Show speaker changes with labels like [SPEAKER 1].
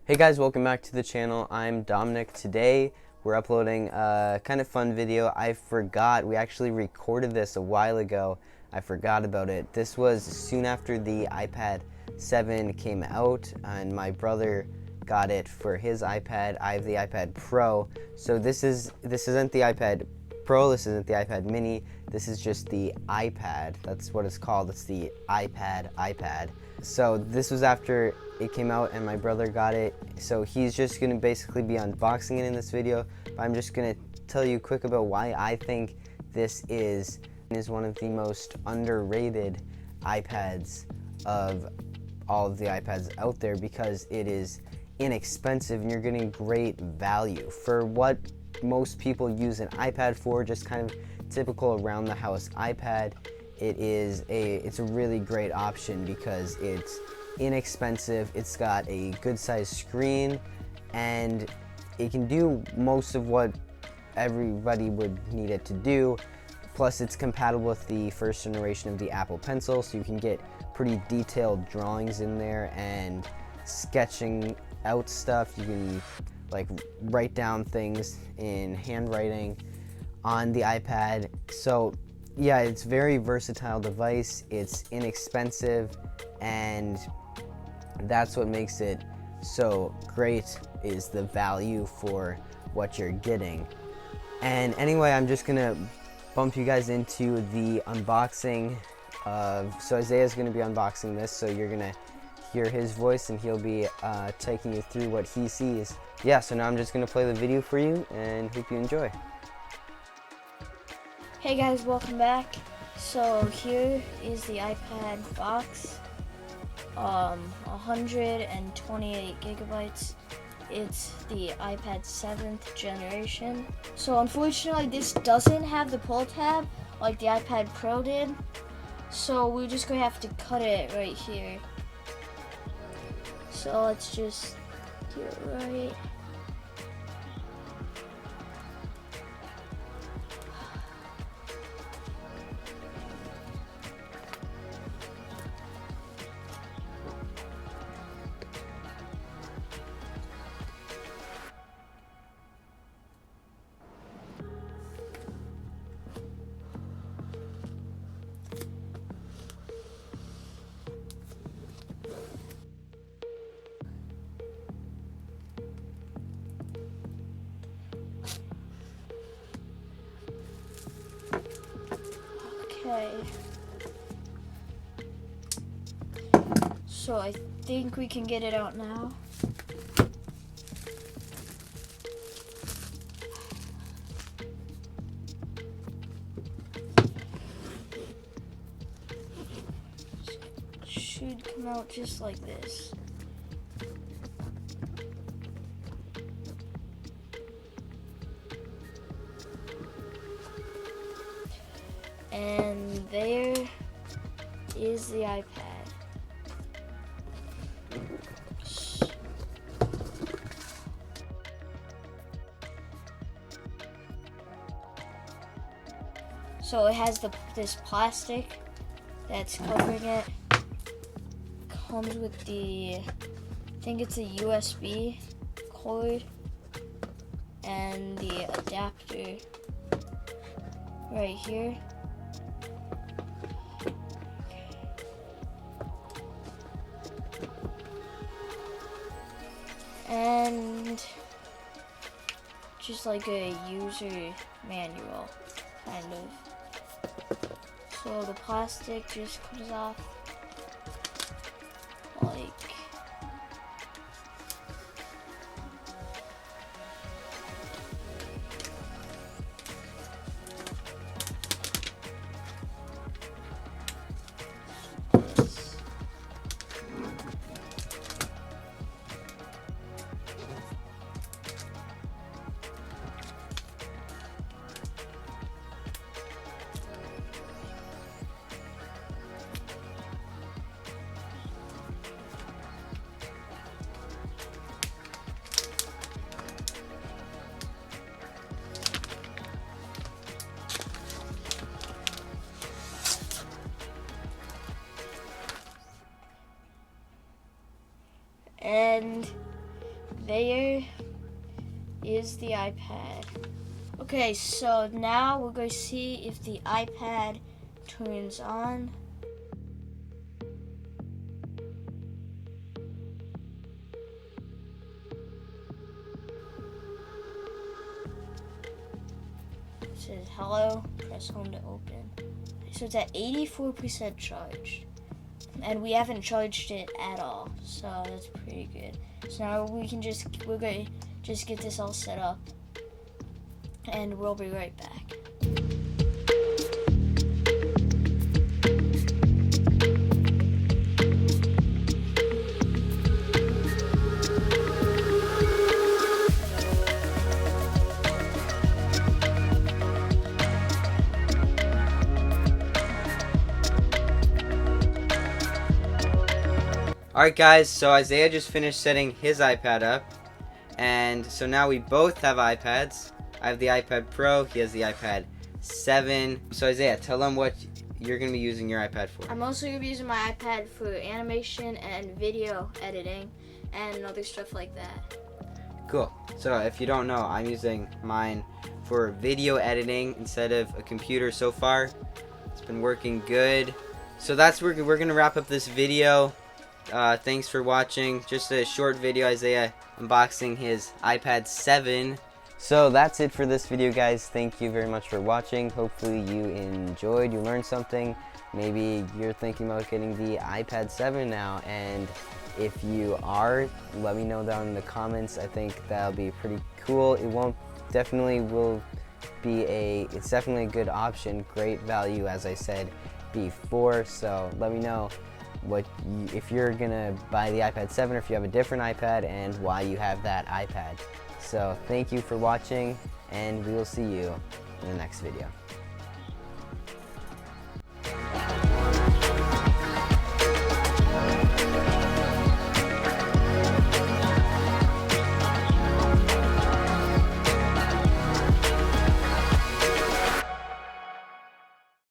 [SPEAKER 1] Hey guys, welcome back to the channel. I'm Dominic. Today we're uploading a kind of fun video. I forgot, we actually recorded this a while ago. I forgot about it. This was soon after the iPad 7 came out and my brother got it for his iPad. I have the iPad Pro. So this isn't the iPad Pro, this isn't the iPad Mini, this is just the iPad. That's what it's called. It's the iPad. So this was after it came out and my brother got it. So he's just gonna basically be unboxing it in this video. But I'm just gonna tell you quick about why I think this is one of the most underrated iPads of all of the iPads out there, because it is inexpensive and you're getting great value for what most people use an iPad for, just kind of typical around the house iPad. It's a really great option because it's inexpensive, it's got a good sized screen, and it can do most of what everybody would need it to do. Plus it's compatible with the first generation of the Apple Pencil, so you can get pretty detailed drawings in there and sketching out stuff. You can like write down things in handwriting on the iPad. So yeah, it's a very versatile device, it's inexpensive, and that's what makes it so great, is the value for what you're getting. And anyway, I'm just gonna bump you guys into the unboxing so Isaiah's gonna be unboxing this, so you're gonna hear his voice and he'll be taking you through what he sees. Yeah, so now I'm just gonna play the video for you and hope you enjoy.
[SPEAKER 2] Hey guys, welcome back. So here is the iPad box. 128 gigabytes. It's the iPad 7th generation. So unfortunately this doesn't have the pull tab like the iPad Pro did. So we're just gonna have to cut it right here. So let's just do it right. Okay. So I think we can get it out now. Should come out just like this. And there is the iPad. So it has this plastic that's covering it. Comes with the, I think it's a USB cord and the adapter right here. And just like a user manual, kind of. So the plastic just comes off like this. there is the iPad. Okay, so now we're going to see if the iPad turns on. It says hello, press home to open. So it's at 84% charged. And we haven't charged it at all, so that's pretty good. So now we're going to just get this all set up, and we'll be right back.
[SPEAKER 1] Alright guys, so Isaiah just finished setting his iPad up, and so now we both have iPads. I have the iPad Pro, he has the iPad 7. So Isaiah, tell them what you're going to be using your iPad for.
[SPEAKER 2] I'm also going to be using my iPad for animation and video editing and other stuff like that.
[SPEAKER 1] Cool. So if you don't know, I'm using mine for video editing instead of a computer so far. It's been working good. So that's where we're going to wrap up this video. Thanks for watching. Just a short video, Isaiah unboxing his iPad 7. So that's it for this video, guys. Thank you very much for watching. Hopefully you enjoyed, you learned something. Maybe you're thinking about getting the iPad 7 now, and if you are, let me know down in the comments. I think that'll be pretty cool. It's definitely a good option, great value, as I said before. So let me know if you're gonna buy the iPad 7 or if you have a different iPad and why you have that iPad. So thank you for watching, and we will see you in the next video.